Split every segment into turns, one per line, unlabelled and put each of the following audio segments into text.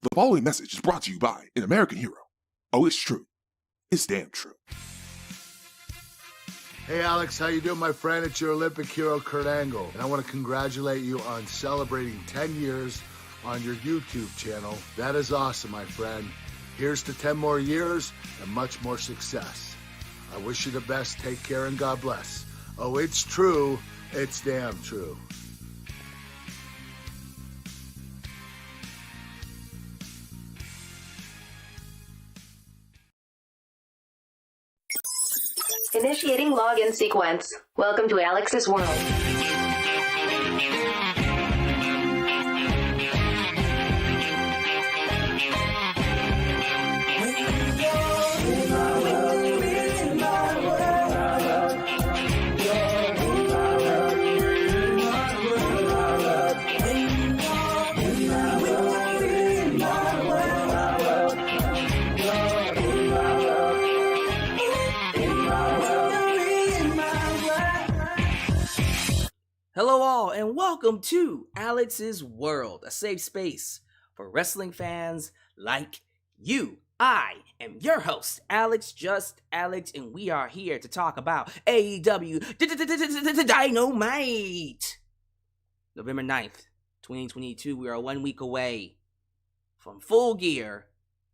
The following message is brought to you by an American hero. Oh, it's true. It's damn true.
Hey Alex, how you doing, my friend? It's your Olympic hero, Kurt Angle. And I want to congratulate you on celebrating 10 years on your YouTube channel. That is awesome, my friend. Here's to 10 more years and much more success. I wish you the best. Take care and God bless. Oh, it's true. It's damn true.
Initiating login sequence. Welcome to Alyx's world.
Hello all, and welcome to Alyx's World, a safe space for wrestling fans like you. I am your host, Alyx, just Alyx, and we are here to talk about AEW Dynamite. November 9th, 2022, we are 1 week away from Full Gear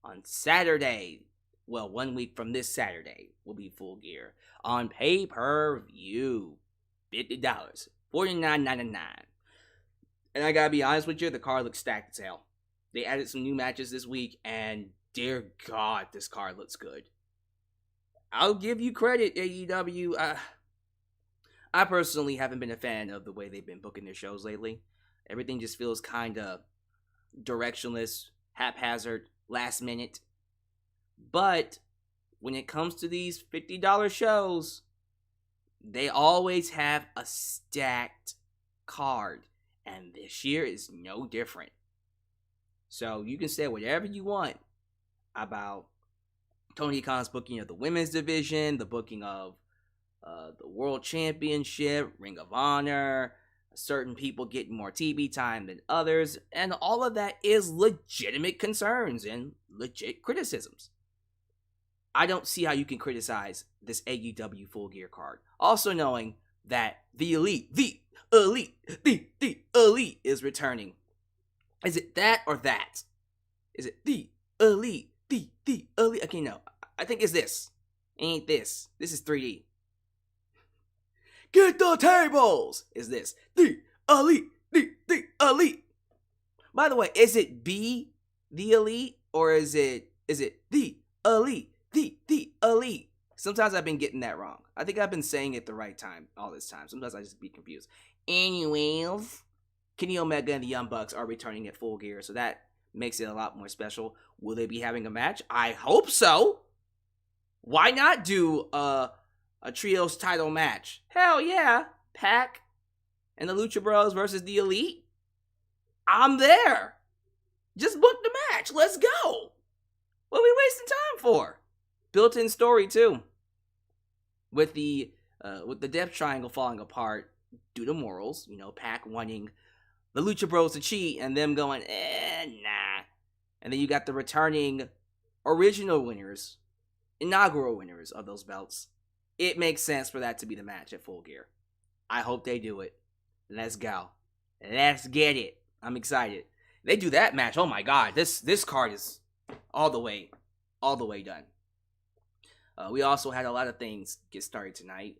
on Saturday. Well, 1 week from this Saturday will be Full Gear on pay-per-view. $50. $49.99. And I gotta be honest with you, the card looks stacked as hell. They added some new matches this week, and dear God, this card looks good. I'll give you credit, AEW. I personally haven't been a fan of the way they've been booking their shows lately. Everything just feels kinda directionless, haphazard, last minute. But when it comes to these $50 shows, they always have a stacked card, and this year is no different. So you can say whatever you want about Tony Khan's booking of the women's division, the booking of the World Championship, Ring of Honor, certain people getting more TV time than others, and all of that is legitimate concerns and legit criticisms. I don't see how you can criticize this AEW Full Gear card. Also knowing that the Elite is returning. Is it that or that? Is it the Elite? Okay, no. I think it's this. It ain't this. This is 3D. Get the tables! Is this. The Elite. By the way, is it the Elite? Or is it the Elite? The Elite. Sometimes I've been getting that wrong. I think I've been saying it the right time all this time. Sometimes I just be confused. Anyways, Kenny Omega and the Young Bucks are returning at Full Gear, so that makes it a lot more special. Will they be having a match? I hope so. Why not do a trios title match? Hell yeah. Pac and the Lucha Bros versus the Elite. I'm there. Just book the match. Let's go. What are we wasting time for? Built-in story too, with the Death Triangle falling apart due to morals. You know, Pac wanting the Lucha Bros to cheat and them going, nah. And then you got the returning original winners, inaugural winners of those belts. It makes sense for that to be the match at Full Gear. I hope they do it. Let's go. Let's get it. I'm excited. They do that match. Oh my God, this card is all the way done. We also had a lot of things get started tonight.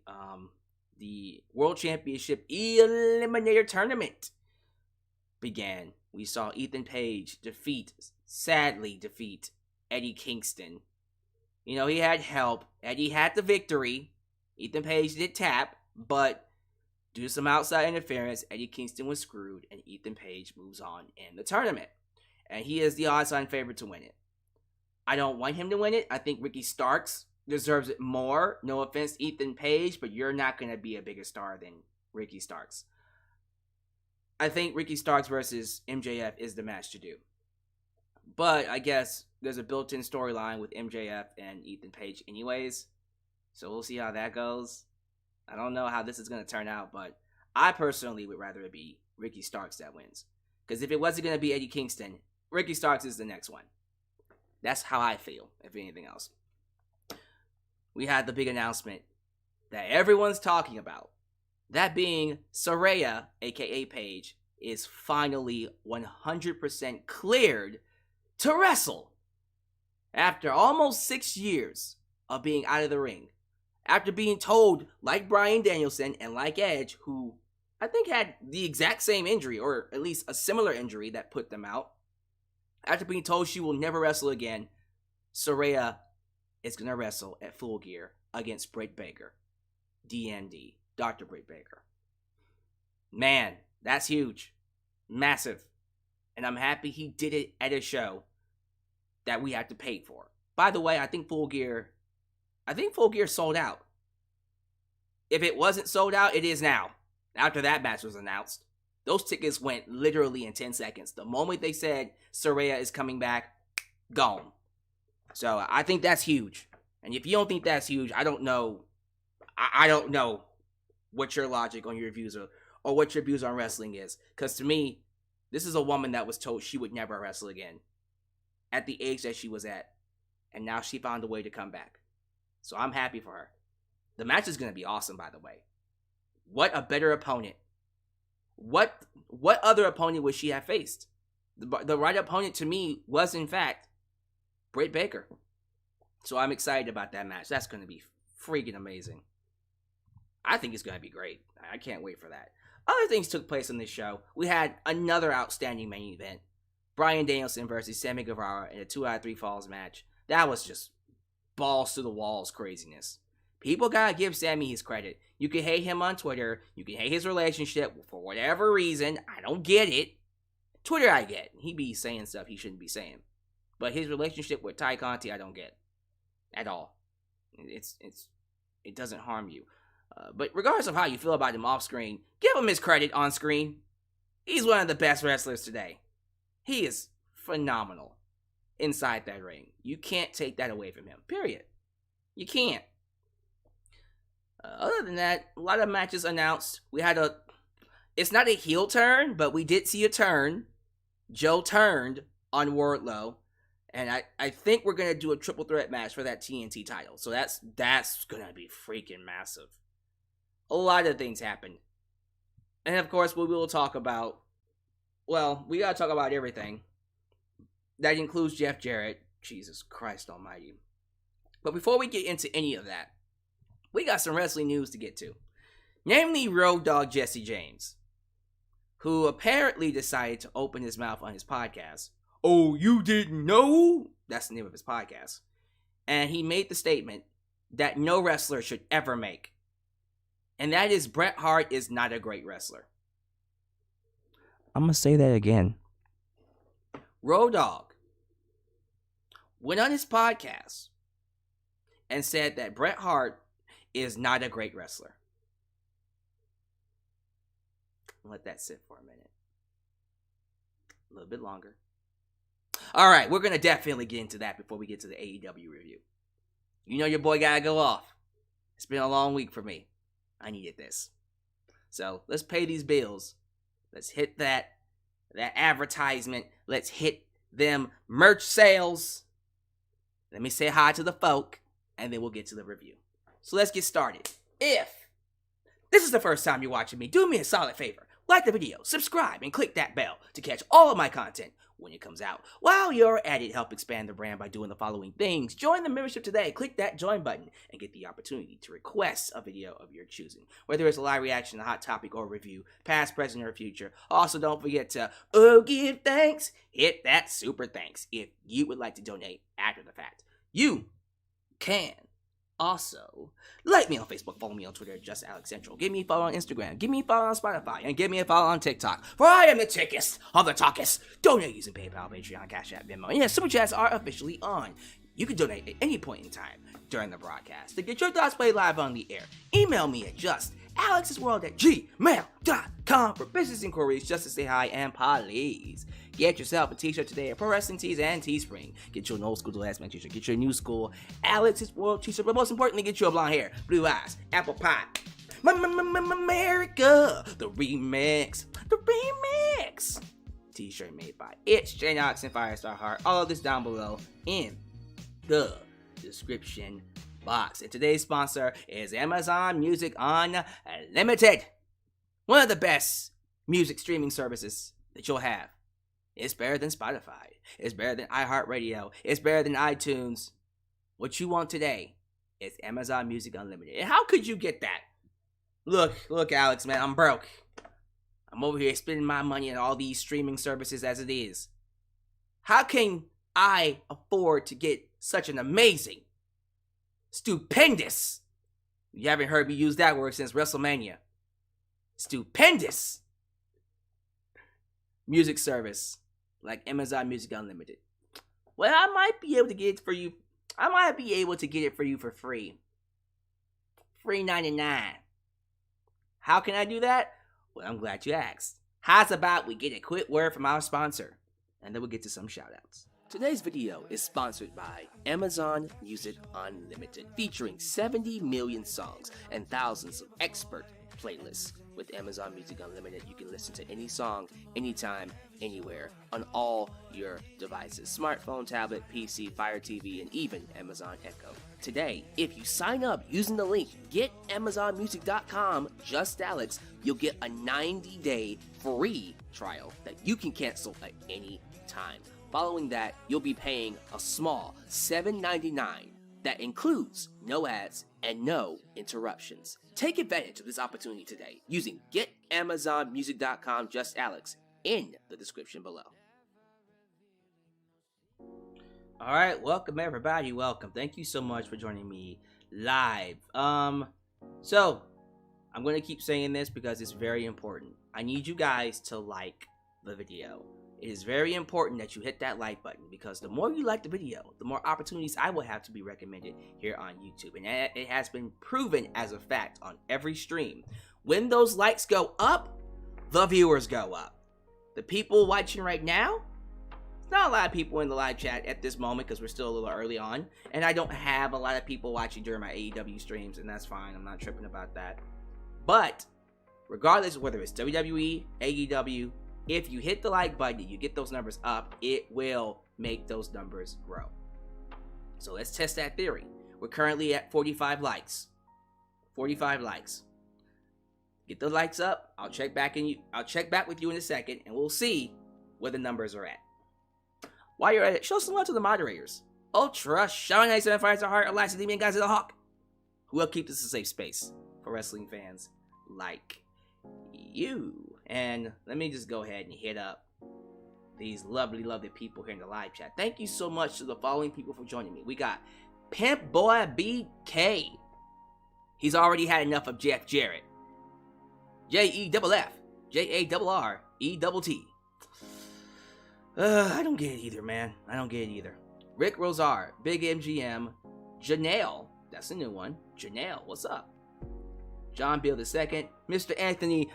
The World Championship Eliminator Tournament began. We saw Ethan Paige sadly defeat Eddie Kingston. You know, he had help. Eddie had the victory. Ethan Paige did tap, but due to some outside interference, Eddie Kingston was screwed, and Ethan Paige moves on in the tournament. And he is the odds-on favorite to win it. I don't want him to win it. I think Ricky Starks deserves it more. No offense, Ethan Paige, but you're not going to be a bigger star than Ricky Starks. I think Ricky Starks versus MJF is the match to do. But I guess there's a built-in storyline with MJF and Ethan Paige anyways. So we'll see how that goes. I don't know how this is going to turn out, but I personally would rather it be Ricky Starks that wins. Because if it wasn't going to be Eddie Kingston, Ricky Starks is the next one. That's how I feel, if anything else. We had the big announcement that everyone's talking about. That being Saraya, aka Paige, is finally 100% cleared to wrestle. After almost 6 years of being out of the ring. After being told, like Bryan Danielson and like Edge, who I think had the exact same injury, or at least a similar injury that put them out. After being told she will never wrestle again, Saraya is going to wrestle at Full Gear against Britt Baker. DND, Dr. Britt Baker. Man, that's huge. Massive. And I'm happy he did it at a show that we had to pay for. By the way, I think Full Gear sold out. If it wasn't sold out, it is now. After that match was announced. Those tickets went literally in 10 seconds. The moment they said Saraya is coming back, gone. So I think that's huge. And if you don't think that's huge, I don't know. I don't know what your logic on your views are, or what your views on wrestling is. Because to me, this is a woman that was told she would never wrestle again at the age that she was at. And now she found a way to come back. So I'm happy for her. The match is going to be awesome, by the way. What a better opponent. What other opponent would she have faced? The right opponent to me was, in fact, Britt Baker. So I'm excited about that match. That's going to be freaking amazing. I think it's going to be great. I can't wait for that. Other things took place on this show. We had another outstanding main event. Bryan Danielson versus Sammy Guevara in a 2 out of 3 falls match. That was just balls to the walls craziness. People gotta give Sammy his credit. You can hate him on Twitter. You can hate his relationship for whatever reason. I don't get it. Twitter I get. He be saying stuff he shouldn't be saying. But his relationship with Ty Conti I don't get. At all. It doesn't harm you. But regardless of how you feel about him off screen, give him his credit on screen. He's one of the best wrestlers today. He is phenomenal inside that ring. You can't take that away from him. Period. You can't. Other than that, a lot of matches announced. We had it's not a heel turn, but we did see a turn. Joe turned on Wardlow. And I think we're going to do a triple threat match for that TNT title. So that's going to be freaking massive. A lot of things happened. And of course, we will talk about, well, we got to talk about everything. That includes Jeff Jarrett. Jesus Christ almighty. But before we get into any of that, we got some wrestling news to get to. Namely, Road Dogg Jesse James, who apparently decided to open his mouth on his podcast. Oh, you didn't know? That's the name of his podcast. And he made the statement that no wrestler should ever make. And that is Bret Hart is not a great wrestler. I'm going to say that again. Road Dogg went on his podcast and said that Bret Hart is not a great wrestler. Let that sit for a minute. A little bit longer. All right, we're going to definitely get into that before we get to the AEW review. You know your boy got to go off. It's been a long week for me. I needed this. So let's pay these bills. Let's hit that advertisement. Let's hit them merch sales. Let me say hi to the folk, and then we'll get to the review. So let's get started. If this is the first time you're watching me, do me a solid favor. Like the video, subscribe, and click that bell to catch all of my content when it comes out. While you're at it, help expand the brand by doing the following things. Join the membership today. Click that join button and get the opportunity to request a video of your choosing. Whether it's a live reaction, a hot topic, or review, past, present, or future. Also, don't forget to give thanks. Hit that super thanks if you would like to donate after the fact. You can also like me on Facebook, follow me on Twitter, just Alex Central. Give me a follow on Instagram, give me a follow on Spotify, and give me a follow on TikTok. For I am the tickest of the talkest. Donate using PayPal, Patreon, Cash App, Venmo. And yes, super chats are officially on. You can donate at any point in time during the broadcast. To get your thoughts played live on the air, email me at justalexsworld@gmail.com for business inquiries, just to say hi and please. Get yourself a t-shirt today at Pro Wrestling Tees and Teespring. Get you an old school The Last Man t-shirt. Get your new school Alex's World t-shirt. But most importantly, get you a blonde hair, blue eyes, apple pie. America, the remix. The remix. t-shirt made by It's J Knox and Firestar Hart. All of this down below in the description box. And today's sponsor is Amazon Music Unlimited. One of the best music streaming services that you'll have. It's better than Spotify. It's better than iHeartRadio. It's better than iTunes. What you want today is Amazon Music Unlimited. And how could you get that? Look, Alyx, man, I'm broke. I'm over here spending my money on all these streaming services as it is. How can I afford to get such an amazing, stupendous, you haven't heard me use that word since WrestleMania, stupendous music service like Amazon Music Unlimited? Well, I might be able to get it for you. I might be able to get it for you for free. $3.99. How can I do that? Well, I'm glad you asked. How's about we get a quick word from our sponsor, and then we'll get to some shoutouts. Today's video is sponsored by Amazon Music Unlimited, featuring 70 million songs and thousands of expert playlists. With Amazon Music Unlimited, you can listen to any song, anytime, anywhere, on all your devices. Smartphone, tablet, PC, Fire TV, and even Amazon Echo. Today, if you sign up using the link getamazonmusic.com, just Alyx, you'll get a 90-day free trial that you can cancel at any time. Following that, you'll be paying a small $7.99 that includes no ads and no interruptions. Take advantage of this opportunity today using getamazonmusic.com, just Alyx, in the description below. Alright, welcome everybody, welcome. Thank you so much for joining me live. So, I'm going to keep saying this because it's very important. I need you guys to like the video. It is very important that you hit that like button, because the more you like the video, the more opportunities I will have to be recommended here on YouTube. And it has been proven as a fact on every stream. When those likes go up, the viewers go up. The people watching right now, there's not a lot of people in the live chat at this moment because we're still a little early on. And I don't have a lot of people watching during my AEW streams, and that's fine. I'm not tripping about that. But regardless of whether it's WWE, AEW, if you hit the like button, you get those numbers up, it will make those numbers grow. So let's test that theory. We're currently at 45 likes. 45 likes. Get the likes up. I'll check back with you in a second, and we'll see where the numbers are at. While you're at it, show some love to the moderators. Ultra, Sean Nice, and Firestar Hart, Alexa, Demian, guys, and the Hawk, who will keep this a safe space for wrestling fans like you. And let me just go ahead and hit up these lovely people here in the live chat. Thank you so much to the following people for joining me. We got Pimp Boy BK. He's already had enough of Jeff Jarrett. JEFF JARRETT. I don't get it either, man. I don't get it either. Rick Rosar, Big MGM, Janelle. That's a new one. Janelle, what's up? John Bill II, Mr. Anthony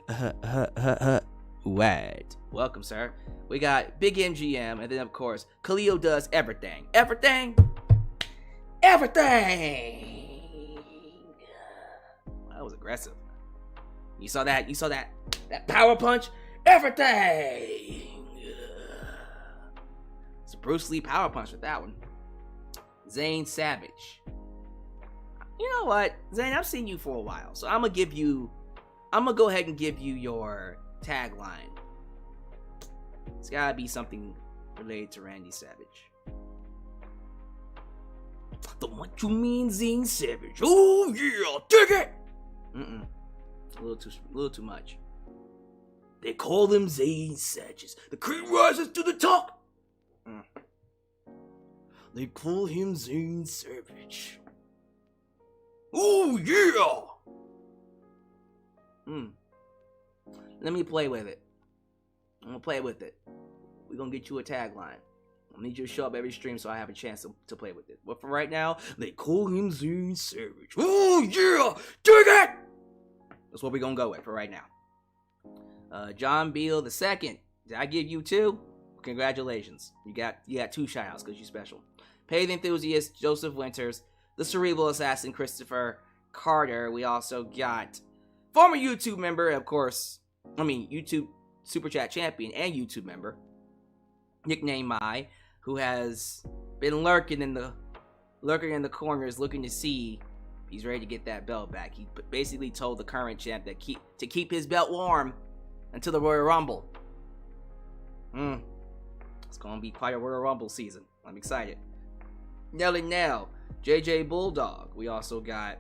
Wad. Welcome, sir. We got Big MGM, and then, of course, Khalil does everything. Everything! Everything! Well, that was aggressive. You saw that? You saw that? That power punch? Everything! It's a Bruce Lee power punch with that one. Zane Savage. You know what, Zane, I've seen you for a while, so I'm gonna go ahead and give you your tagline. It's gotta be something related to Randy Savage. What you mean, Zane Savage? Oh yeah, dig it! A little too much. They call them Zane Savages. The cream rises to the top. They call him Zane Savage. Oh yeah! Let me play with it. I'm gonna play with it. We're gonna get you a tagline. I need you to show up every stream so I have a chance to play with it. But for right now, they call him Zane Savage. Oh yeah! Dig it! That's what we're gonna go with for right now. John Beal II. Did I give you 2? Congratulations. You got 2 shoutouts because you're special. Paid Enthusiast, Joseph Winters, the Cerebral Assassin, Christopher Carter. We also got former YouTube member, of course, YouTube Super Chat champion and YouTube member, nicknamed Mai, who has been lurking in the corners, looking to see if he's ready to get that belt back. He basically told the current champ that to keep his belt warm until the Royal Rumble. It's gonna be quite a Royal Rumble season. I'm excited. Nelly Nell, JJ Bulldog. We also got,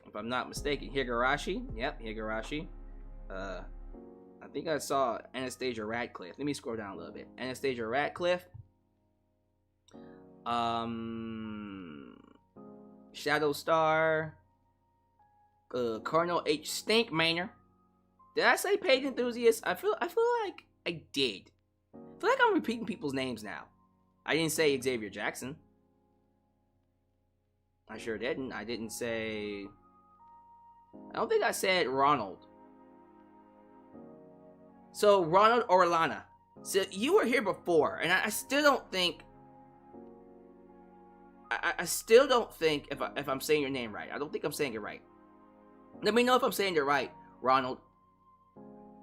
if I'm not mistaken, Higurashi. Yep, Higurashi. I think I saw Anastasia Radcliffe. Let me scroll down a little bit. Anastasia Radcliffe. Shadow Star. Colonel H. Stinkmaner. Did I say Paige Enthusiast? I feel like I did. I feel like I'm repeating people's names now. I didn't say Xavier Jackson. I sure didn't. I didn't say... I don't think I said Ronald. So, Ronald or Lana. So, you were here before, and I still don't think... I still don't think if I'm saying your name right. I don't think I'm saying it right. Let me know if I'm saying it right, Ronald.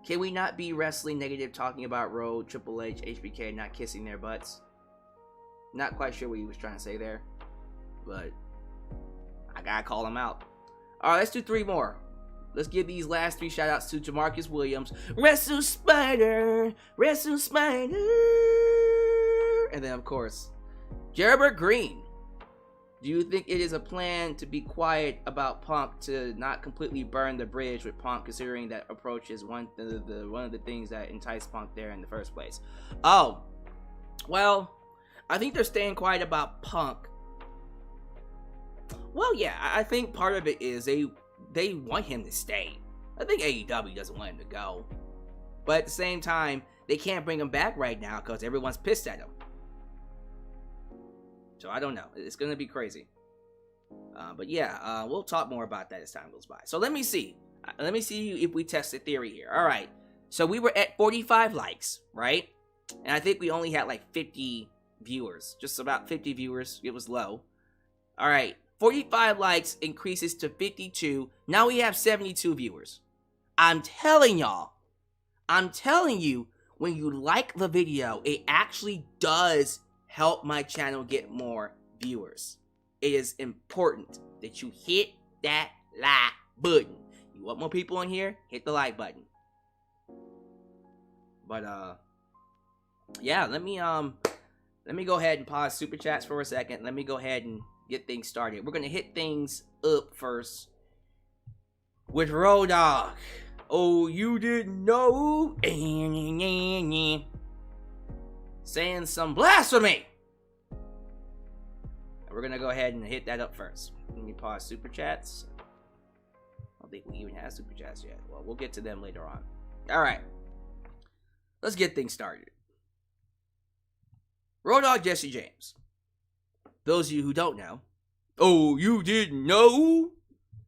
Can we not be wrestling negative talking about Road, Triple H, HBK not kissing their butts? Not quite sure what he was trying to say there, but I gotta call him out. Alright, let's do 3 more. Let's give these last 3 shoutouts to Jamarcus Williams, Wrestle Spider, Wrestle Spider, and then of course, Gerbert Green. Do you think it is a plan to be quiet about Punk to not completely burn the bridge with Punk, considering that approach is one of the things that enticed Punk there in the first place? Oh, well, I think they're staying quiet about Punk. Well, yeah, I think part of it is they want him to stay. I think AEW doesn't want him to go, but at the same time, they can't bring him back right now because everyone's pissed at him. So I don't know. It's going to be crazy. But yeah, we'll talk more about that as time goes by. So let me see. Let me see if we test the theory here. All right. So we were at 45 likes, right? And I think we only had like 50 viewers. Just about 50 viewers. It was low. All right. 45 likes increases to 52. Now we have 72 viewers. I'm telling y'all. I'm telling you, when you like the video, it actually does help my channel get more viewers. It is important that you hit that like button. You want more people in here? Hit the like button. But yeah, let me go ahead and pause super chats for a second. Let me go ahead and get things started. We're gonna hit things up first with Road Dogg. Oh, you didn't know? Saying some blasphemy. We're gonna go ahead and hit that up first. Let me pause super chats. I don't think we even have super chats yet. Well, we'll get to them later on. Alright. Let's get things started. Road Dogg Jesse James. Those of you who don't know. Oh, you didn't know?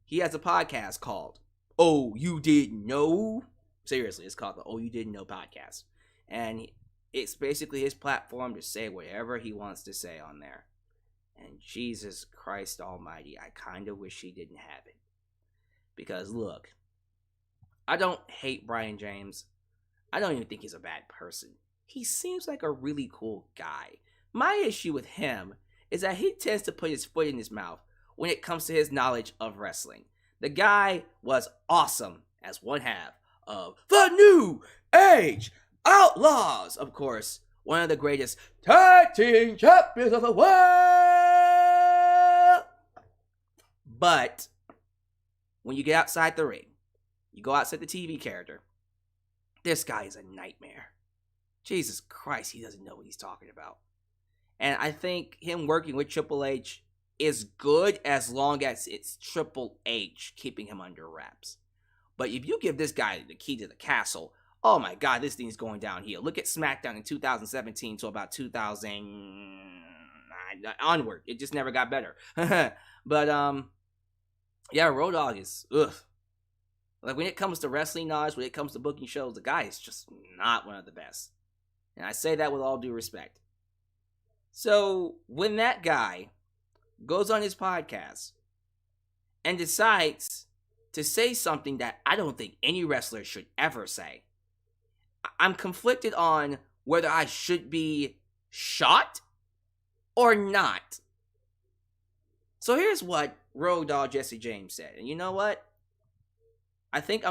He has a podcast called Oh, You Didn't Know? Seriously, it's called the Oh, You Didn't Know podcast. And it's basically his platform to say whatever he wants to say on there. And Jesus Christ almighty, I kind of wish he didn't have it. Because look, I don't hate Brian James. I don't even think he's a bad person. He seems like a really cool guy. My issue with him is that he tends to put his foot in his mouth when it comes to his knowledge of wrestling. The guy was awesome as one half of the New Age Outlaws. Of course, one of the greatest tag team champions of the world. But when you get outside the ring, you go outside the TV character, this guy is a nightmare. Jesus Christ, he doesn't know what he's talking about. And I think him working with Triple H is good as long as it's Triple H keeping him under wraps. But if you give this guy the key to the castle, oh my God, this thing's going downhill. Look at SmackDown in 2017 to about 2000 onward. It just never got better. But yeah, Road Dogg is like, when it comes to wrestling knowledge, when it comes to booking shows, the guy is just not one of the best. And I say that with all due respect. So when that guy goes on his podcast and decides to say something that I don't think any wrestler should ever say, I'm conflicted on whether I should be shocked or not. So here's what Road Dogg Jesse James said. And you know what? I think I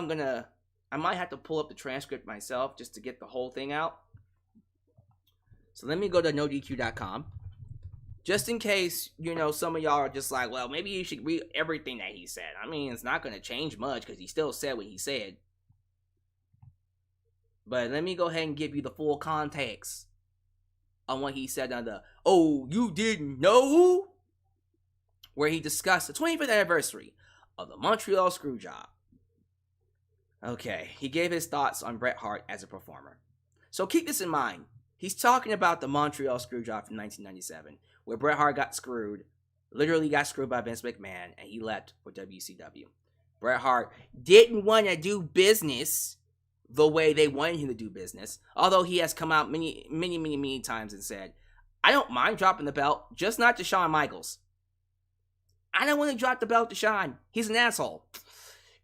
might have to pull up the transcript myself just to get the whole thing out. So let me go to NoDQ.com. Just in case, some of y'all are just like, well, maybe you should read everything that he said. I mean, it's not going to change much because he still said what he said. But let me go ahead and give you the full context on what he said on the, oh, you didn't know? Where he discussed the 25th anniversary of the Montreal Screwjob. Okay, he gave his thoughts on Bret Hart as a performer. So keep this in mind. He's talking about the Montreal Screwjob from 1997, where Bret Hart got screwed, literally got screwed by Vince McMahon, and he left for WCW. Bret Hart didn't want to do business the way they wanted him to do business, although he has come out many times and said, I don't mind dropping the belt, just not to Shawn Michaels. I don't want to drop the belt to Shawn. He's an asshole.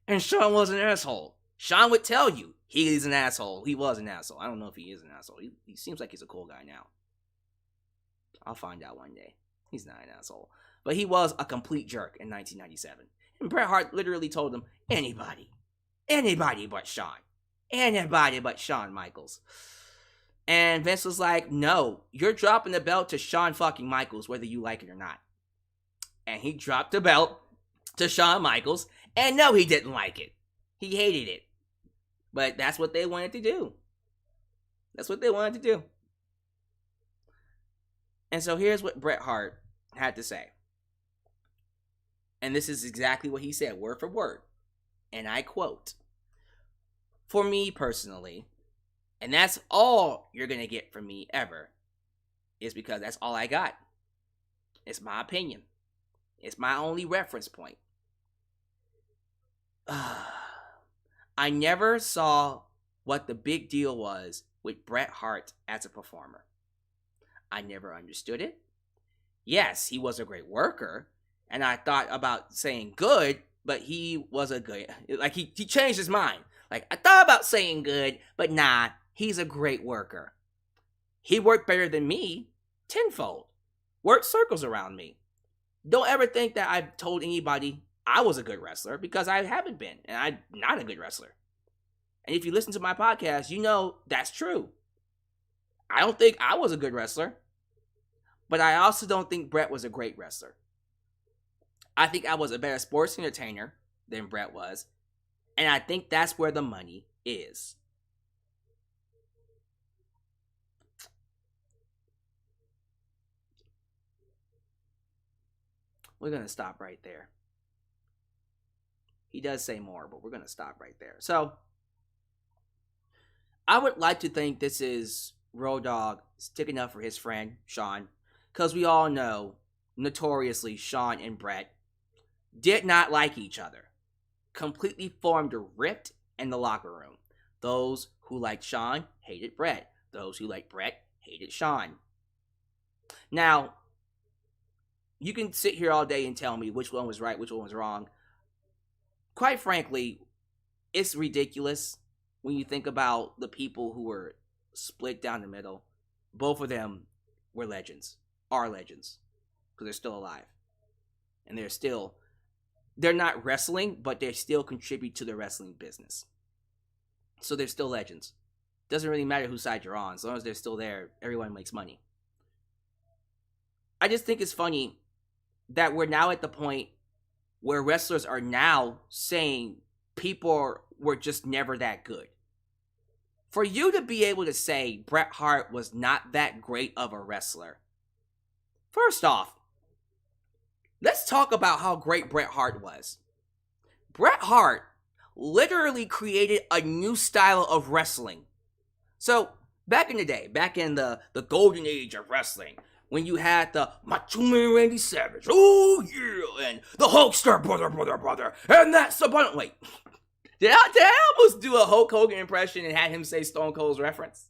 And Shawn was an asshole. Shawn would tell you he's an asshole. He was an asshole. I don't know if he is an asshole. He seems like he's a cool guy now. I'll find out one day. He's not an asshole. But he was a complete jerk in 1997. And Bret Hart literally told him, anybody but Shawn. Anybody but Shawn Michaels. And Vince was like, no, you're dropping the belt to Shawn fucking Michaels, whether you like it or not. And he dropped the belt to Shawn Michaels, and no, he didn't like it. He hated it. But that's what they wanted to do. That's what they wanted to do. And so here's what Bret Hart had to say. And this is exactly what he said, word for word. And I quote, for me personally, and that's all you're going to get from me ever, is because that's all I got. It's my opinion. It's my only reference point. I never saw what the big deal was with Bret Hart as a performer. I never understood it. Yes, he was a great worker, and I thought about saying good, but he was a good, like he changed his mind. Like, I thought about saying good, but nah, he's a great worker. He worked better than me, tenfold. Worked circles around me. Don't ever think that I've told anybody I was a good wrestler, because I haven't been, and I'm not a good wrestler. And if you listen to my podcast, you know that's true. I don't think I was a good wrestler, but I also don't think Bret was a great wrestler. I think I was a better sports entertainer than Bret was, and I think that's where the money is. We're going to stop right there. He does say more, but we're going to stop right there. So, I would like to think this is Road Dogg sticking up for his friend, Shawn, because we all know, notoriously, Shawn and Bret did not like each other. Completely formed a rift in the locker room. Those who liked Shawn hated Bret. Those who liked Bret hated Shawn. Now, you can sit here all day and tell me which one was right, which one was wrong. Quite frankly, it's ridiculous when you think about the people who were split down the middle. Both of them were legends, are legends, because they're still alive. And they're not wrestling, but they still contribute to the wrestling business. So they're still legends. Doesn't really matter whose side you're on. As long as they're still there, everyone makes money. I just think it's funny that we're now at the point where wrestlers are now saying people were just never that good. For you to be able to say Bret Hart was not that great of a wrestler, first off, let's talk about how great Bret Hart was. Bret Hart literally created a new style of wrestling. So, back in the day, back in the golden age of wrestling, when you had the Macho Man Randy Savage, oh yeah, and the Hulkster, brother, and that's the button. Wait, did I almost do a Hulk Hogan impression and had him say Stone Cold's reference?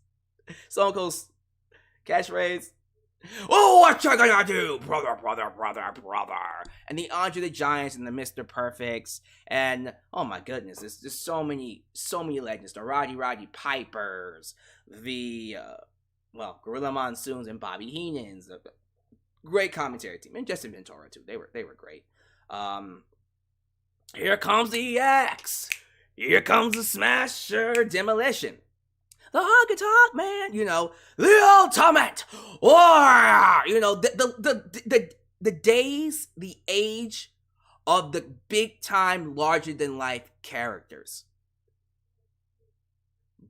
Stone Cold's catchphrase. Oh, what you gonna do, brother? And the Andre the Giants and the Mr. Perfects, and oh my goodness, there's just so many legends. The Roddy Pipers, the Gorilla Monsoons and Bobby Heenan's a great commentary team, and Justin Ventura too. They were great. Here comes the Axe. Here comes the Smasher Demolition. The Honky Tonk Man, the Ultimate Warrior. The days, the age of the big time, larger than life characters.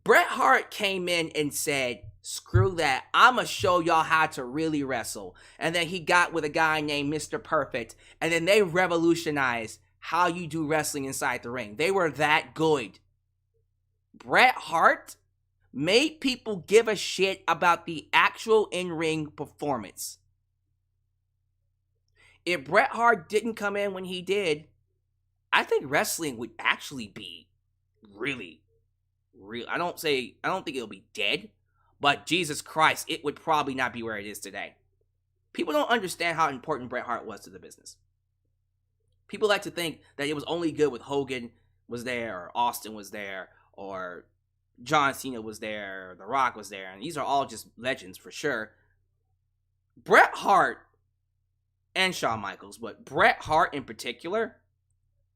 Bret Hart came in and said, screw that, I'ma show y'all how to really wrestle. And then he got with a guy named Mr. Perfect, and then they revolutionized how you do wrestling inside the ring. They were that good. Bret Hart made people give a shit about the actual in-ring performance. If Bret Hart didn't come in when he did, I think wrestling would actually be really real. I don't think it'll be dead, but Jesus Christ, it would probably not be where it is today. People don't understand how important Bret Hart was to the business. People like to think that it was only good with Hogan was there, or Austin was there, or John Cena was there, or The Rock was there, and these are all just legends for sure. Bret Hart and Shawn Michaels, but Bret Hart in particular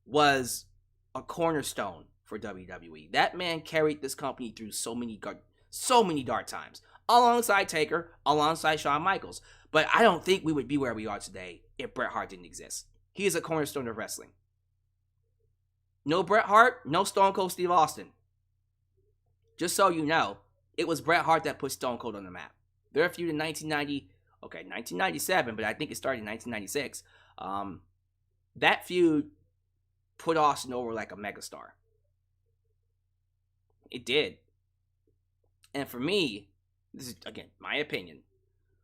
was a cornerstone for WWE. That man carried this company through so many dark times, alongside Taker, alongside Shawn Michaels. But I don't think we would be where we are today if Bret Hart didn't exist. He is a cornerstone of wrestling. No Bret Hart, no Stone Cold Steve Austin. Just so you know, it was Bret Hart that put Stone Cold on the map. Their feud in 1997, but I think it started in 1996. That feud put Austin over like a megastar. It did. And for me, this is, again, my opinion,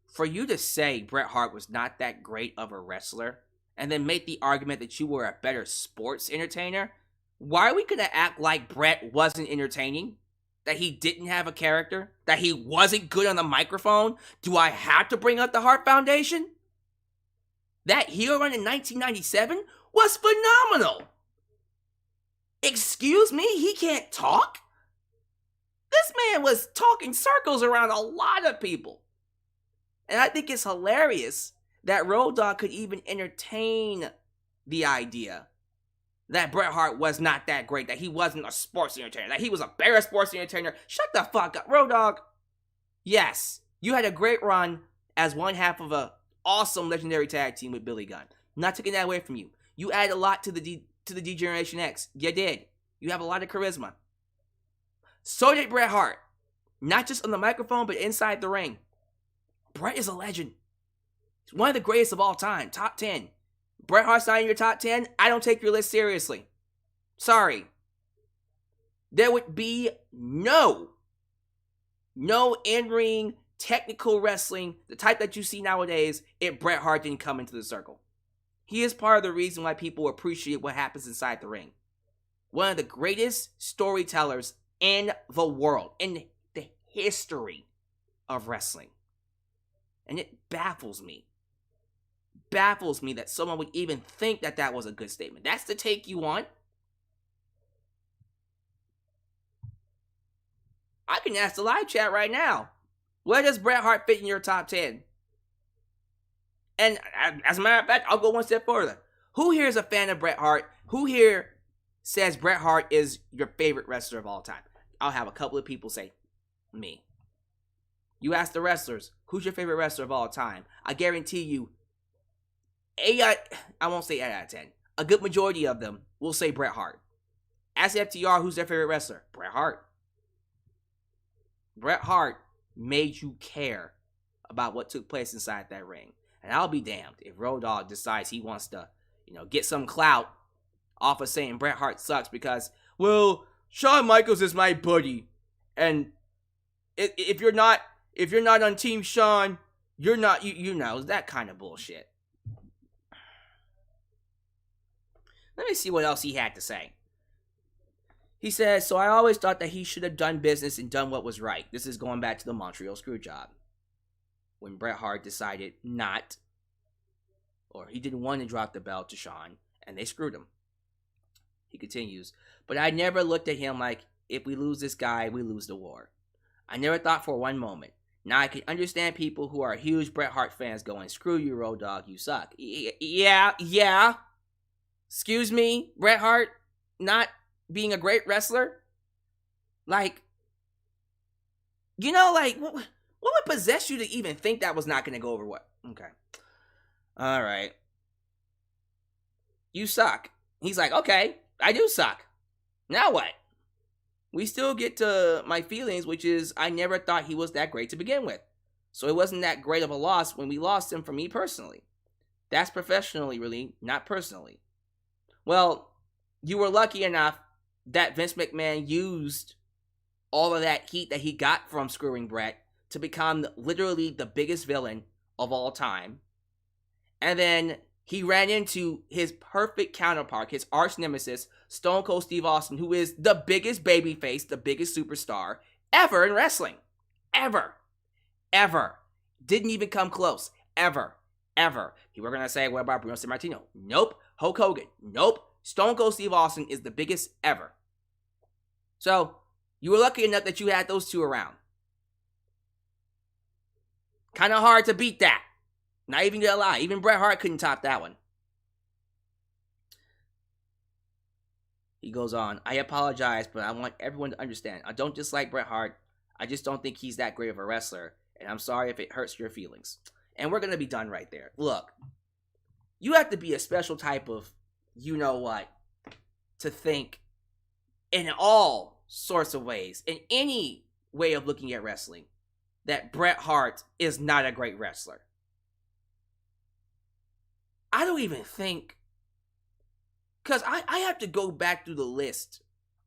for you to say Bret Hart was not that great of a wrestler, and then make the argument that you were a better sports entertainer, why are we going to act like Bret wasn't entertaining? That he didn't have a character? That he wasn't good on the microphone? Do I have to bring up the Hart Foundation? That heel run in 1997 was phenomenal. Excuse me, he can't talk? This man was talking circles around a lot of people. And I think it's hilarious that Road Dogg could even entertain the idea that Bret Hart was not that great, that he wasn't a sports entertainer, that he was a better sports entertainer. Shut the fuck up, Road Dogg. Yes, you had a great run as one half of a awesome legendary tag team with Billy Gunn. Not taking that away from you. You added a lot to the D-Generation X. You did. You have a lot of charisma. So did Bret Hart. Not just on the microphone, but inside the ring. Bret is a legend. He's one of the greatest of all time. Top 10. Bret Hart's not in your top 10, I don't take your list seriously. Sorry. There would be no in-ring technical wrestling, the type that you see nowadays, if Bret Hart didn't come into the circle. He is part of the reason why people appreciate what happens inside the ring. One of the greatest storytellers in the world, in the history of wrestling. And it baffles me that someone would even think that that was a good statement. That's the take you want? I can ask the live chat right now. Where does Bret Hart fit in your top 10? And as a matter of fact, I'll go one step further. Who here is a fan of Bret Hart? Who here says Bret Hart is your favorite wrestler of all time? I'll have a couple of people say, me. You ask the wrestlers, who's your favorite wrestler of all time? I guarantee you, I won't say 8 out of 10. A good majority of them will say Bret Hart. Ask FTR, who's their favorite wrestler? Bret Hart. Bret Hart made you care about what took place inside that ring. And I'll be damned if Road Dogg decides he wants to, get some clout off of saying Bret Hart sucks because, well, Shawn Michaels is my buddy. And if you're not on Team Shawn, you're not, that kind of bullshit. Let me see what else he had to say. He says, so I always thought that he should have done business and done what was right. This is going back to the Montreal Screwjob. When Bret Hart decided not, or he didn't want to drop the belt to Shawn, and they screwed him. He continues, but I never looked at him like, if we lose this guy, we lose the war. I never thought for one moment Now, I can understand people who are huge Bret Hart fans going, screw you, Road Dogg, you suck. Yeah. Excuse me, Bret Hart not being a great wrestler? Like, what would possess you to even think that was not going to go over what? Okay. All right. You suck. He's like, okay, I do suck. Now what? We still get to my feelings, which is I never thought he was that great to begin with. So it wasn't that great of a loss when we lost him for me personally. That's professionally, really, not personally. Well, you were lucky enough that Vince McMahon used all of that heat that he got from screwing Bret to become literally the biggest villain of all time. And then he ran into his perfect counterpart, his arch nemesis, Stone Cold Steve Austin, who is the biggest babyface, the biggest superstar ever in wrestling. Ever. Didn't even come close. Ever. You were going to say, what about Bruno Sammartino? Nope. Hulk Hogan? Nope. Stone Cold Steve Austin is the biggest ever. So, you were lucky enough that you had those two around. Kind of hard to beat that. Not even gonna lie. Even Bret Hart couldn't top that one. He goes on, I apologize, but I want everyone to understand. I don't dislike Bret Hart. I just don't think he's that great of a wrestler. And I'm sorry if it hurts your feelings. And we're going to be done right there. Look, you have to be a special type of you-know-what to think in all sorts of ways, in any way of looking at wrestling, that Bret Hart is not a great wrestler. I don't even think, because I have to go back through the list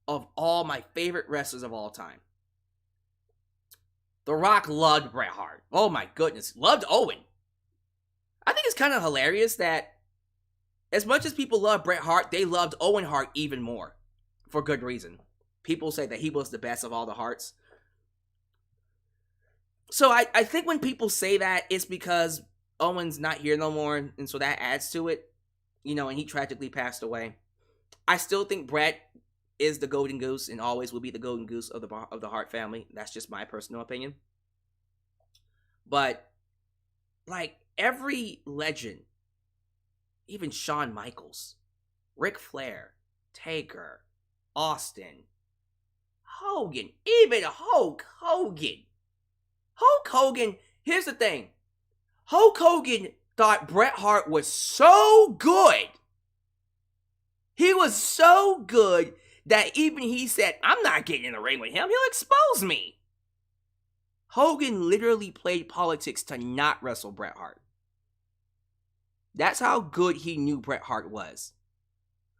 of all my favorite wrestlers of all time. The Rock loved Bret Hart. Oh my goodness. Loved Owen. I think it's kind of hilarious that as much as people love Bret Hart, they loved Owen Hart even more. For good reason. People say that he was the best of all the Harts. So I think when people say that, it's because Owen's not here no more, and so that adds to it. And he tragically passed away. I still think Bret is the golden goose and always will be the golden goose of the Hart family. That's just my personal opinion. But, like, every legend, even Shawn Michaels, Ric Flair, Taker, Austin, Hogan, even Hulk Hogan. Hulk Hogan, here's the thing. Hulk Hogan thought Bret Hart was so good. He was so good that even he said, I'm not getting in the ring with him. He'll expose me. Hogan literally played politics to not wrestle Bret Hart. That's how good he knew Bret Hart was.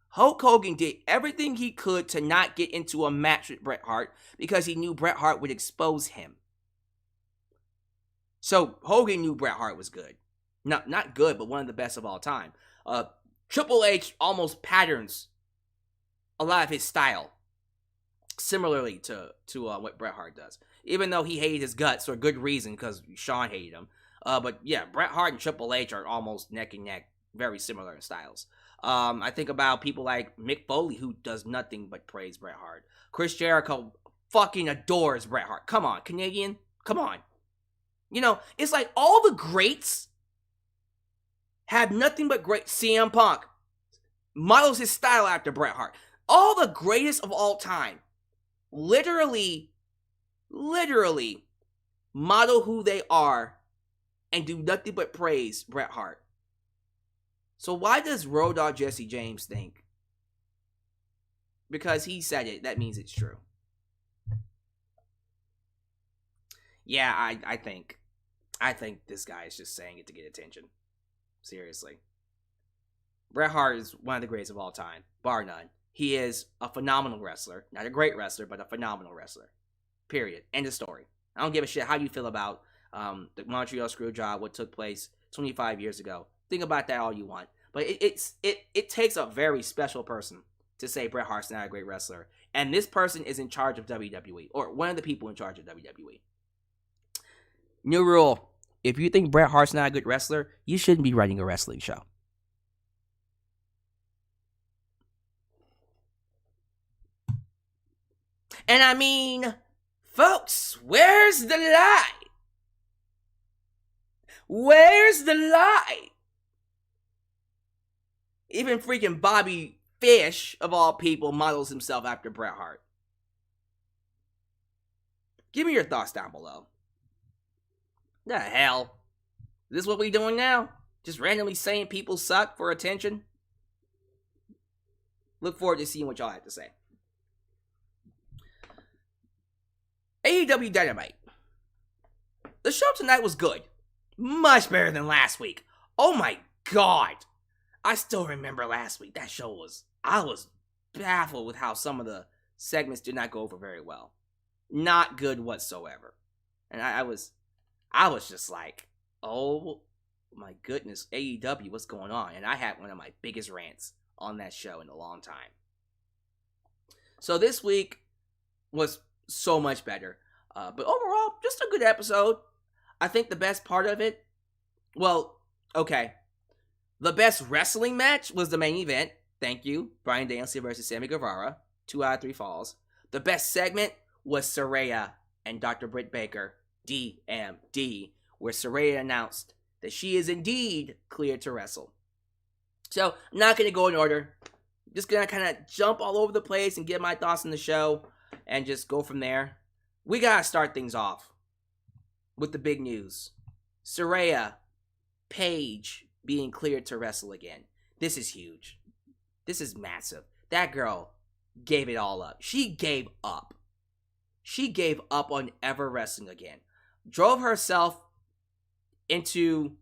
Hulk Hogan did everything he could to not get into a match with Bret Hart because he knew Bret Hart would expose him. So Hogan knew Bret Hart was good. Not good, but one of the best of all time. Triple H almost patterns a lot of his style similarly to what Bret Hart does. Even though he hated his guts for a good reason because Shawn hated him. But yeah, Bret Hart and Triple H are almost neck and neck, very similar in styles. I think about people like Mick Foley, who does nothing but praise Bret Hart. Chris Jericho fucking adores Bret Hart. Come on, Canadian. Come on. It's like all the greats have nothing but great. CM Punk models his style after Bret Hart. All the greatest of all time literally model who they are and do nothing but praise Bret Hart. So why does Road Dogg Jesse James think? Because he said it, that means it's true. Yeah, I think this guy is just saying it to get attention. Seriously. Bret Hart is one of the greatest of all time, bar none. He is a phenomenal wrestler. Not a great wrestler, but a phenomenal wrestler. Period. End of story. I don't give a shit how you feel about the Montreal Screwjob, what took place 25 years ago. Think about that all you want. But it takes a very special person to say Bret Hart's not a great wrestler. And this person is in charge of WWE, or one of the people in charge of WWE. New rule. If you think Bret Hart's not a good wrestler, you shouldn't be running a wrestling show. And I mean, folks, where's the lie? Where's the lie? Even freaking Bobby Fish, of all people, models himself after Bret Hart. Give me your thoughts down below. The hell? Is this what we doing now? Just randomly saying people suck for attention? Look forward to seeing what y'all have to say. AEW Dynamite. The show tonight was good. Much better than last week. Oh my god. I still remember last week. That show was... I was baffled with how some of the segments did not go over very well. Not good whatsoever. And I was just like, oh my goodness, AEW, what's going on? And I had one of my biggest rants on that show in a long time. So this week was so much better. But overall, just a good episode. I think the best part of it, well, okay. The best wrestling match was the main event. Thank you. Bryan Danielson versus Sammy Guevara. 2 out of 3 falls. The best segment was Saraya and Dr. Britt Baker, DMD, where Saraya announced that she is indeed cleared to wrestle. So, I'm not going to go in order. Just going to kind of jump all over the place and get my thoughts on the show and just go from there. We got to start things off with the big news. Saraya, Paige being cleared to wrestle again. This is huge. This is massive. That girl gave it all up. She gave up. She gave up on ever wrestling again. Drove herself into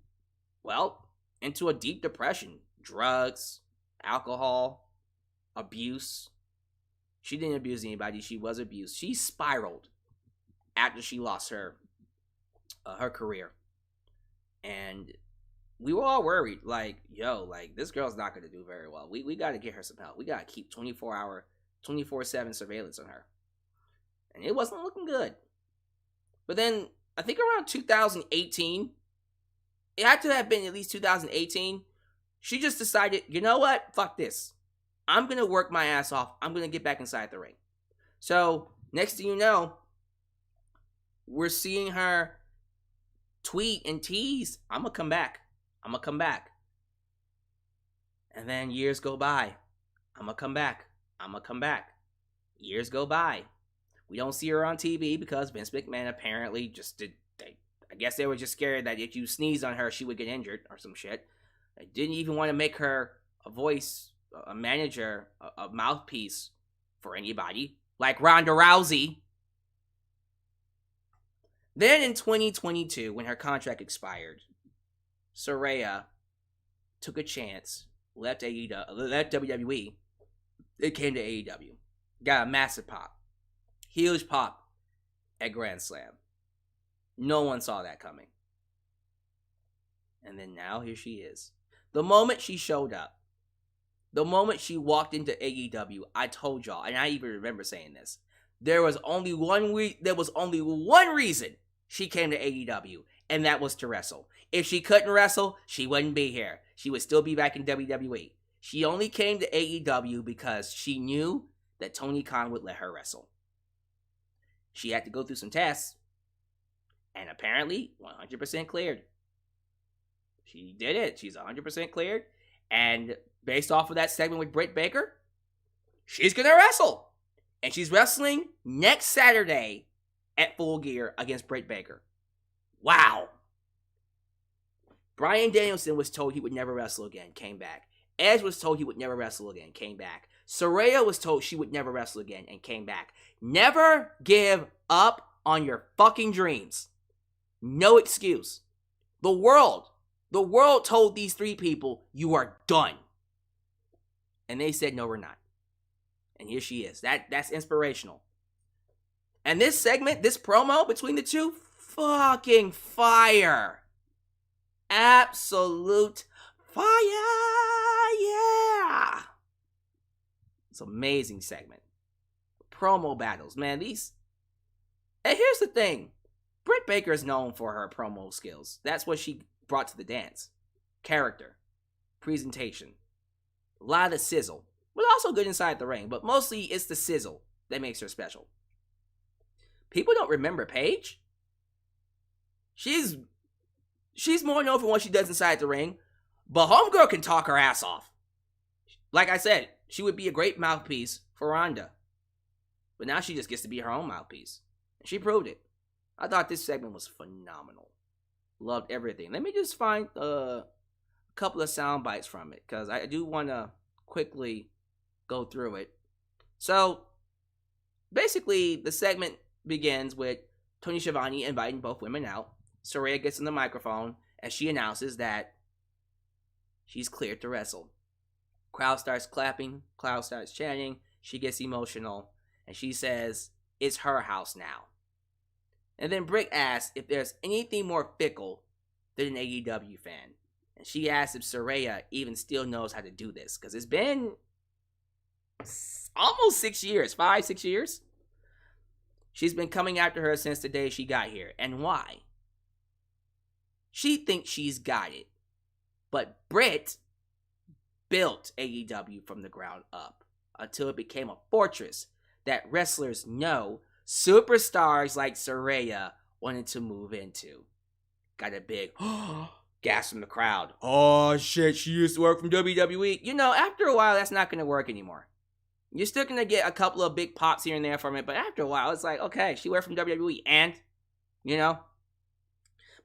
a deep depression. Drugs, alcohol, abuse. She didn't abuse anybody. She was abused. She spiraled after she lost her career. And we were all worried, like, this girl's not going to do very well. We got to get her some help. We got to keep 24/7 surveillance on her. And it wasn't looking good. But then, I think around 2018, it had to have been at least 2018, she just decided, you know what? Fuck this. I'm going to work my ass off. I'm going to get back inside the ring. So, next thing you know, we're seeing her tweet and tease, I'm going to come back. I'm going to come back. And then years go by. I'm going to come back. I'm going to come back. Years go by. We don't see her on TV because Vince McMahon apparently just I guess they were just scared that if you sneeze on her, she would get injured or some shit. They didn't even want to make her a voice, a manager, a mouthpiece for anybody. Like Ronda Rousey. Then in 2022, when her contract expired, Saraya took a chance, left WWE. It came to AEW. Got a massive pop. Huge pop at Grand Slam. No one saw that coming. And then now here she is. The moment she showed up, the moment she walked into AEW, I told y'all, and I even remember saying this, there was only one reason she came to AEW, and that was to wrestle. If she couldn't wrestle, she wouldn't be here. She would still be back in WWE. She only came to AEW because she knew that Tony Khan would let her wrestle. She had to go through some tests, and apparently 100% cleared. She did it. She's 100% cleared, and based off of that segment with Britt Baker, she's going to wrestle. And she's wrestling next Saturday at Full Gear against Britt Baker. Wow. Bryan Danielson was told he would never wrestle again, came back. Edge was told he would never wrestle again, came back. Saraya was told she would never wrestle again and came back. Never give up on your fucking dreams. No excuse. The world told these 3 people, you are done. And they said, no, we're not. And here she is. That's inspirational. And this segment, this promo between the two, fucking fire. Absolute fire. Yeah. It's an amazing segment. Promo battles, man. These. And here's the thing. Britt Baker is known for her promo skills. That's what she brought to the dance. Character. Presentation. A lot of the sizzle. But also good inside the ring. But mostly it's the sizzle that makes her special. People don't remember Paige. She's she's more known for what she does inside the ring, but homegirl can talk her ass off. Like I said, she would be a great mouthpiece for Ronda. But now she just gets to be her own mouthpiece. And she proved it. I thought this segment was phenomenal. Loved everything. Let me just find a couple of sound bites from it, because I do want to quickly go through it. So, basically, the segment begins with Tony Schiavone inviting both women out. Saraya gets on the microphone and she announces that she's cleared to wrestle. Crowd starts clapping, crowd starts chanting, she gets emotional, and she says it's her house now. And then Britt asks if there's anything more fickle than an AEW fan. And she asks if Saraya even still knows how to do this, because it's been almost 6 years, 5-6 years. She's been coming after her since the day she got here. And why? She thinks she's got it. But Britt built AEW from the ground up until it became a fortress that wrestlers know superstars like Saraya wanted to move into. Got a big gas from the crowd. Oh shit, she used to work from WWE. You know, after a while, that's not going to work anymore. You're still going to get a couple of big pops here and there from it, but after a while, it's like, okay, she worked from WWE, and, you know?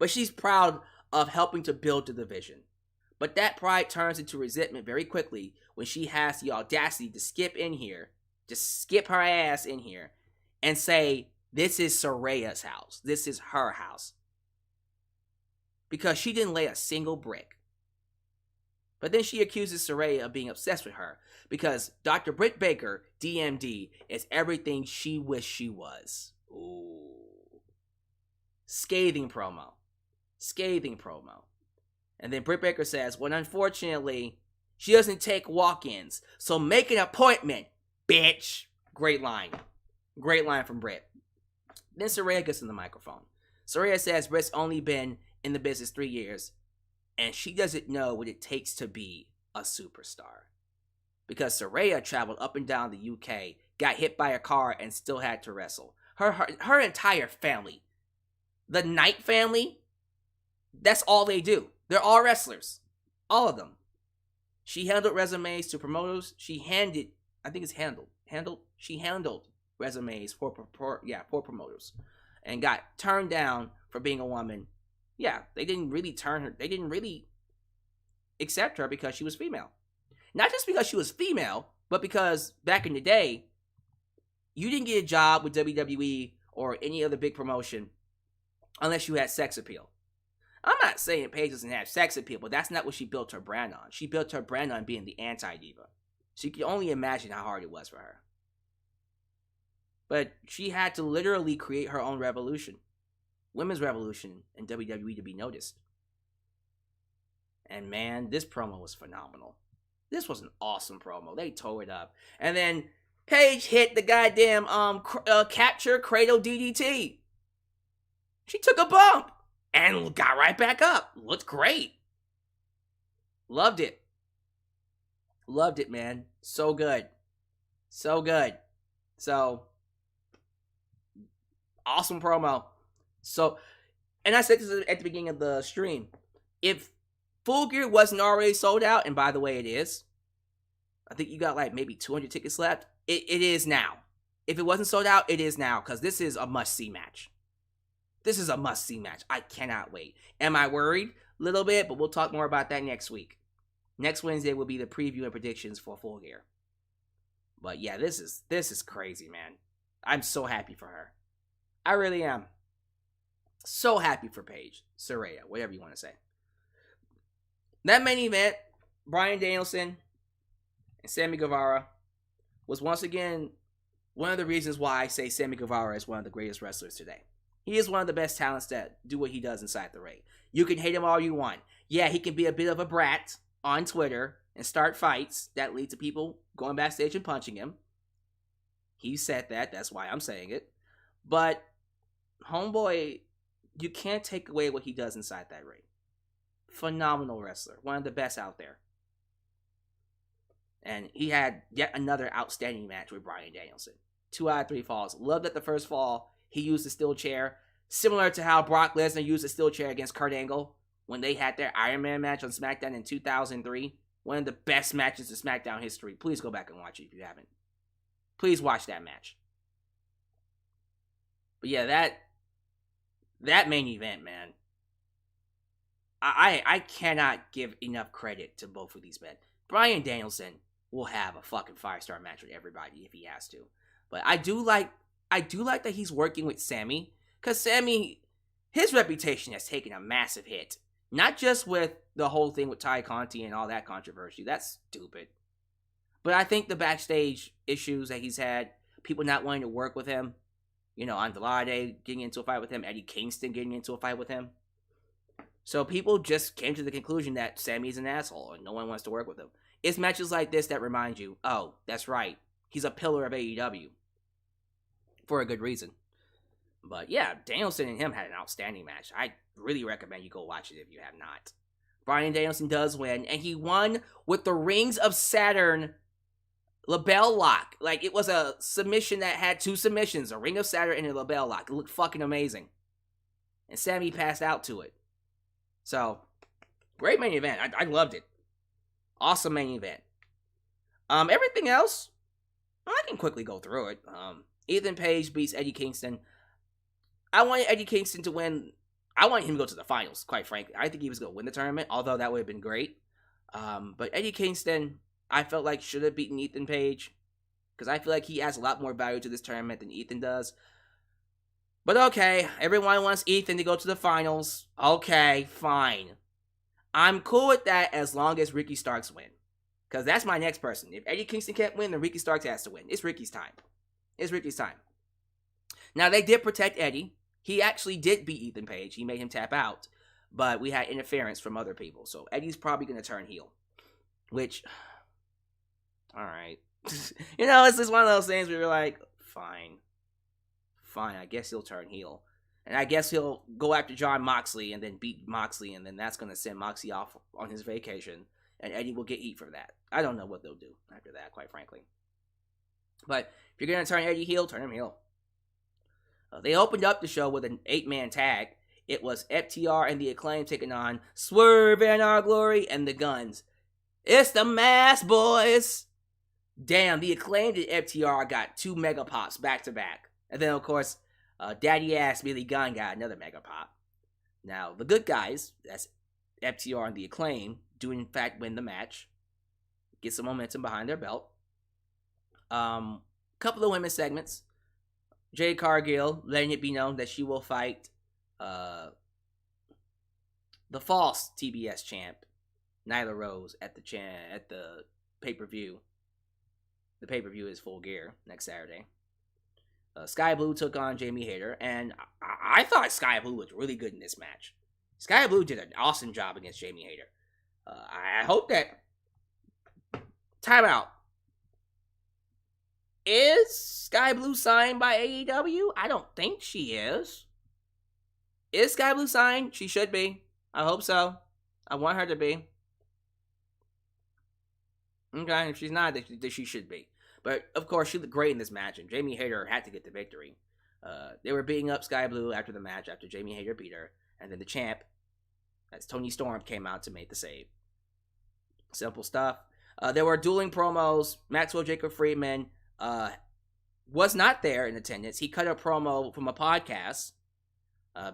But she's proud of helping to build the division. But that pride turns into resentment very quickly when she has the audacity to skip in here, just skip her ass in here, and say, this is Saraya's house. This is her house. Because she didn't lay a single brick. But then she accuses Saraya of being obsessed with her, because Dr. Britt Baker, DMD, is everything she wished she was. Ooh. Scathing promo. Scathing promo. And then Britt Baker says, well, unfortunately, she doesn't take walk-ins, so make an appointment, bitch. Great line. Great line from Britt. Then Saraya gets in the microphone. Saraya says Britt's only been in the business 3 years, and she doesn't know what it takes to be a superstar. Because Saraya traveled up and down the UK, got hit by a car, and still had to wrestle. Her entire family, the Knight family, that's all they do. They're all wrestlers. All of them. She handled resumes to promoters. She handled resumes for promoters. And got turned down for being a woman. Yeah, they didn't really accept her because she was female. Not just because she was female, but because back in the day, you didn't get a job with WWE or any other big promotion unless you had sex appeal. I'm not saying Paige doesn't have sex appeal, but that's not what she built her brand on. She built her brand on being the anti-diva. So you can only imagine how hard it was for her. But she had to literally create her own revolution. Women's revolution in WWE to be noticed. And man, this promo was phenomenal. This was an awesome promo. They tore it up. And then Paige hit the goddamn capture cradle DDT. She took a bump and got right back up. Looked great. Loved it. Loved it, man. So good. So good. So, awesome promo. So, and I said this at the beginning of the stream. If Full Gear wasn't already sold out, and by the way, it is. I think you got like maybe 200 tickets left. It is now. If it wasn't sold out, it is now, because this is a must-see match. This is a must-see match. I cannot wait. Am I worried? A little bit, but we'll talk more about that next week. Next Wednesday will be the preview and predictions for Full Gear. But yeah, this is crazy, man. I'm so happy for her. I really am. So happy for Paige, Saraya, whatever you want to say. That main event, Bryan Danielson and Sammy Guevara, was once again one of the reasons why I say Sammy Guevara is one of the greatest wrestlers today. He is one of the best talents that do what he does inside the ring. You can hate him all you want. Yeah, he can be a bit of a brat on Twitter and start fights that lead to people going backstage and punching him. He said that. That's why I'm saying it. But, homeboy, you can't take away what he does inside that ring. Phenomenal wrestler. One of the best out there. And he had yet another outstanding match with Bryan Danielson. 2 out of 3 falls. Loved that the first fall, he used the steel chair. Similar to how Brock Lesnar used the steel chair against Kurt Angle when they had their Iron Man match on SmackDown in 2003. One of the best matches in SmackDown history. Please go back and watch it if you haven't. Please watch that match. But yeah, that main event, man. I cannot give enough credit to both of these men. Bryan Danielson will have a fucking 5-star match with everybody if he has to. But I do like that he's working with Sammy. Because Sammy, his reputation has taken a massive hit. Not just with the whole thing with Ty Conti and all that controversy. That's stupid. But I think the backstage issues that he's had, people not wanting to work with him, Andrade getting into a fight with him, Eddie Kingston getting into a fight with him. So people just came to the conclusion that Sammy's an asshole and no one wants to work with him. It's matches like this that remind you, oh, that's right, he's a pillar of AEW. For a good reason. But yeah, Danielson and him had an outstanding match. I really recommend you go watch it if you have not. Bryan Danielson does win, and he won with the Rings of Saturn LeBell Lock. Like, it was a submission that had 2 submissions, a Ring of Saturn and a LeBell Lock. It looked fucking amazing. And Sammy passed out to it. So, great main event. I loved it. Awesome main event. Everything else, I can quickly go through it. Ethan Page beats Eddie Kingston. I wanted Eddie Kingston to win. I wanted him to go to the finals, quite frankly. I think he was going to win the tournament, although that would have been great. But Eddie Kingston, I felt like should have beaten Ethan Page. Because I feel like he adds a lot more value to this tournament than Ethan does. But okay, everyone wants Ethan to go to the finals. Okay, fine. I'm cool with that as long as Ricky Starks win. Because that's my next person. If Eddie Kingston can't win, then Ricky Starks has to win. It's Ricky's time. It's Ricky's time. Now, they did protect Eddie. He actually did beat Ethan Page. He made him tap out. But we had interference from other people. So Eddie's probably going to turn heel. Which, alright. It's just one of those things where you're like, fine. Fine, I guess he'll turn heel. And I guess he'll go after Jon Moxley and then beat Moxley. And then that's going to send Moxley off on his vacation. And Eddie will get heat for that. I don't know what they'll do after that, quite frankly. But if you're going to turn Eddie heel, turn him heel. They opened up the show with an 8-man tag. It was FTR and The Acclaimed taking on Swerve and Our Glory and the Guns. It's the Mass Boys. Damn, The Acclaimed and FTR got 2 mega pops back to back. And then, of course, Daddy Ass Billy Gunn got another mega pop. Now, the good guys, that's FTR and The Acclaimed, do in fact win the match. Get some momentum behind their belt. Couple of women's segments. Jade Cargill letting it be known that she will fight the false TBS champ, Nyla Rose, at the pay-per-view. The pay-per-view is Full Gear next Saturday. Sky Blue took on Jamie Hayter, and I thought Sky Blue looked really good in this match. Sky Blue did an awesome job against Jamie Hayter. I hope that... Time out. Is Sky Blue signed by AEW? I don't think she is. Is Sky Blue signed? She should be. I hope so. I want her to be. Okay, if she's not, then she should be. But, of course, she looked great in this match, and Jamie Hayter had to get the victory. They were beating up Sky Blue after the match, after Jamie Hayter beat her. And then the champ, that's Tony Storm, came out to make the save. Simple stuff. There were dueling promos. Maxwell Jacob Friedman was not there in attendance. He cut a promo from a podcast,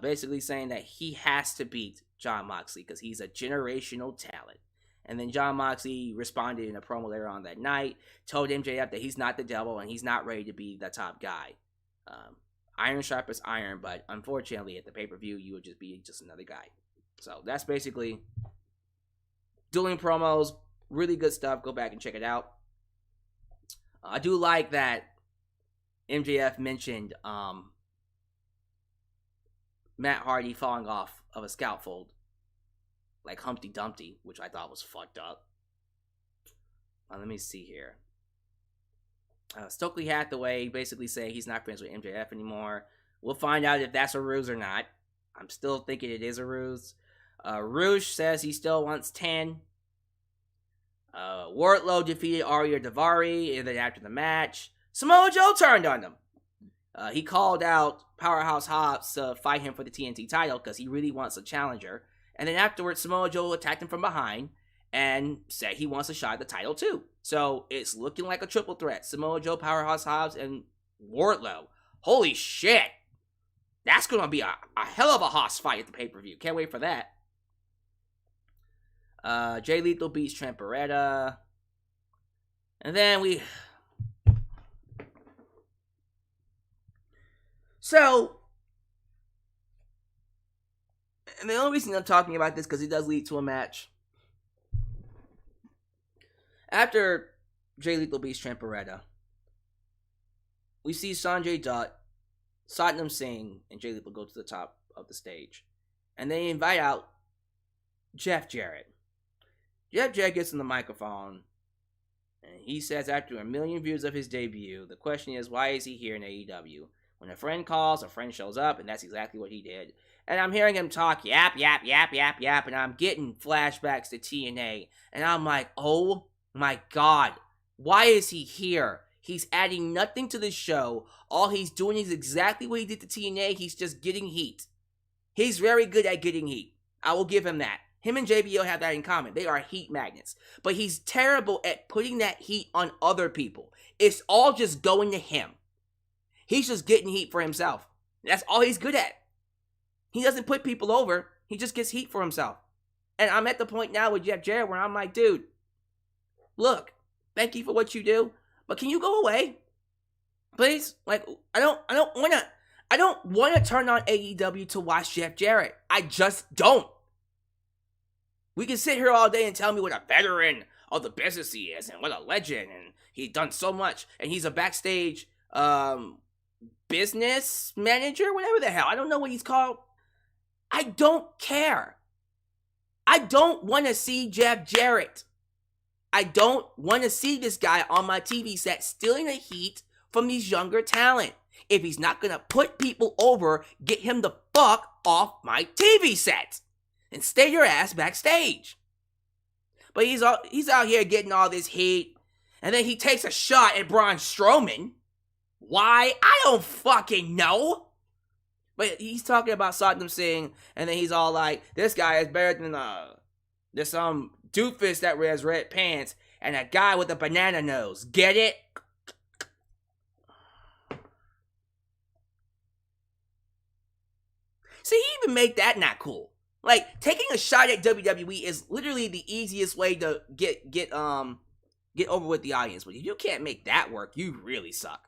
basically saying that he has to beat Jon Moxley because he's a generational talent. And then Jon Moxley responded in a promo later on that night, told MJF that he's not the devil and he's not ready to be the top guy. Iron sharp as iron, but unfortunately at the pay-per-view, you would just be just another guy. So that's basically dueling promos. Really good stuff. Go back and check it out. I do like that MJF mentioned Matt Hardy falling off of a scaffold like Humpty Dumpty, which I thought was fucked up. Let me see here. Stokely Hathaway basically saying he's not friends with MJF anymore. We'll find out if that's a ruse or not. I'm still thinking it is a ruse. Roosh says he still wants 10. Wardlow defeated Arya Daivari, and then after the match, Samoa Joe turned on them. He called out Powerhouse Hobbs to fight him for the TNT title because he really wants a challenger. And then afterwards, Samoa Joe attacked him from behind and said he wants to shine the title too. So it's looking like a triple threat. Samoa Joe, Powerhouse Hobbs, and Wardlow. Holy shit! That's going to be a hell of a Hoss fight at the pay-per-view. Can't wait for that. Jay Lethal beats Trent Beretta. And then we... So... And the only reason I'm talking about this because it does lead to a match. After Jay Lethal beats Trent Beretta, we see Sanjay Dutt, Satnam Singh, and Jay Lethal go to the top of the stage. And they invite out Jeff Jarrett. Jeff Jarrett gets on the microphone, and he says after 1 million views of his debut, the question is, why is he here in AEW? When a friend calls, a friend shows up, and that's exactly what he did. And I'm hearing him talk, yap, and I'm getting flashbacks to TNA. And I'm like, oh my God, why is he here? He's adding nothing to the show. All he's doing is exactly what he did to TNA. He's just getting heat. He's very good at getting heat. I will give him that. Him and JBL have that in common. They are heat magnets. But he's terrible at putting that heat on other people. It's all just going to him. He's just getting heat for himself. That's all he's good at. He doesn't put people over. He just gets heat for himself. And I'm at the point now with Jeff Jarrett where I'm like, dude, look, thank you for what you do, but can you go away? Please? Like, I don't want to turn on AEW to watch Jeff Jarrett. I just don't. We can sit here all day and tell me what a veteran of the business he is and what a legend and he's done so much and he's a backstage business manager, whatever the hell. I don't know what he's called. I don't care. I don't want to see Jeff Jarrett. I don't want to see this guy on my TV set stealing the heat from these younger talent. If he's not going to put people over, get him the fuck off my TV set and stay your ass backstage. But he's out here getting all this heat, and then he takes a shot at Braun Strowman. Why? I don't fucking know. But he's talking about Satnam Singh, and then he's all like, this guy is better than this doofus that wears red pants and a guy with a banana nose. Get it? See, he even made that not cool. Like, taking a shot at WWE is literally the easiest way to get over with the audience. But if you can't make that work, you really suck.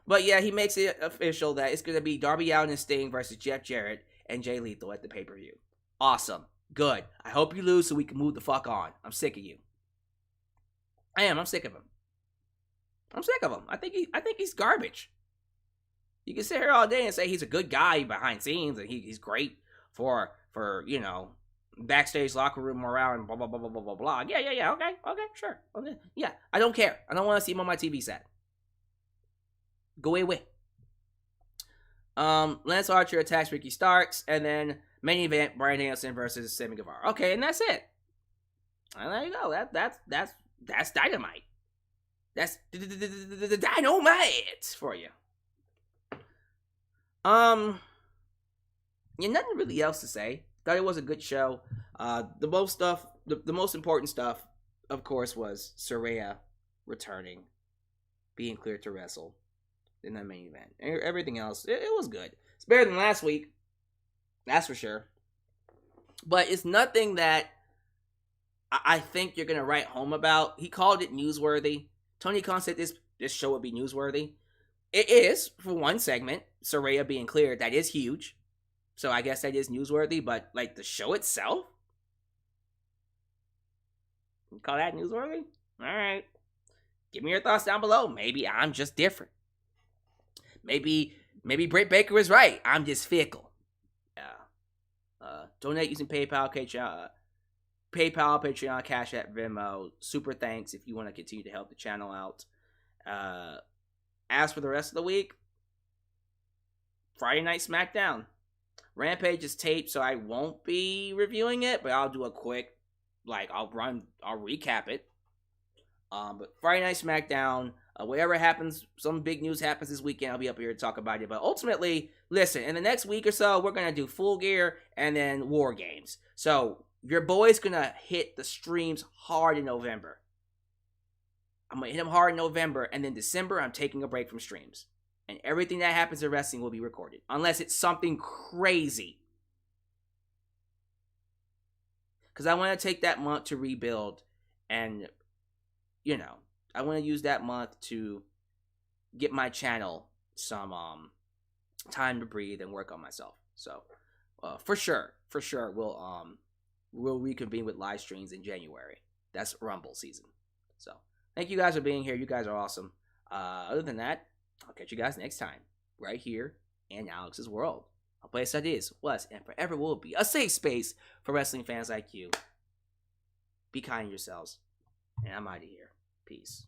But yeah, he makes it official that it's going to be Darby Allin and Sting versus Jeff Jarrett and Jay Lethal at the pay-per-view. Awesome. Good. I hope you lose so we can move the fuck on. I'm sick of you. I'm sick of him. I'm sick of him. I think he's garbage. You can sit here all day and say he's a good guy behind scenes and he's great for you know, backstage locker room morale and blah blah blah blah blah blah. Yeah. Okay, sure. Okay. Yeah, I don't care. I don't want to see him on my TV set. Go away. Lance Archer attacks Ricky Starks, and then main event Bryan Danielson versus Sammy Guevara. Okay, and that's it. And there you go. That's Dynamite. That's Dynamite for you. Yeah, nothing really else to say. Thought it was a good show. The most important stuff, of course, was Saraya returning, being cleared to wrestle in the main event. Everything else, it was good. It's better than last week, that's for sure. But it's nothing that I think you're gonna write home about. He called it newsworthy. Tony Khan said this show would be newsworthy. It is for one segment. Saraya being cleared, that is huge. So I guess that is newsworthy. But like the show itself, you call that newsworthy? All right. Give me your thoughts down below. Maybe I'm just different. Maybe Britt Baker is right. I'm just fickle. Yeah. Donate using PayPal, Patreon, Cash App, Venmo. Super thanks if you want to continue to help the channel out. As for the rest of the week, Friday Night SmackDown. Rampage is taped, so I won't be reviewing it, but I'll do a quick, I'll recap it. But Friday Night SmackDown, Whatever happens, some big news happens this weekend, I'll be up here to talk about it. But ultimately, listen, in the next week or so, we're going to do Full Gear and then War Games. So your boy's going to hit the streams hard in November. I'm going to hit them hard in November, and then December, I'm taking a break from streams. And everything that happens in wrestling will be recorded. Unless it's something crazy. Because I want to take that month to rebuild. And, you know, I want to use that month to get my channel some time to breathe and work on myself. So, for sure, we'll reconvene with live streams in January. That's Rumble season. So, thank you guys for being here. You guys are awesome. Other than that, I'll catch you guys next time, right here in Alyx's World. A place that is, was, and forever will be a safe space for wrestling fans like you. Be kind to yourselves, and I'm out of here. Peace.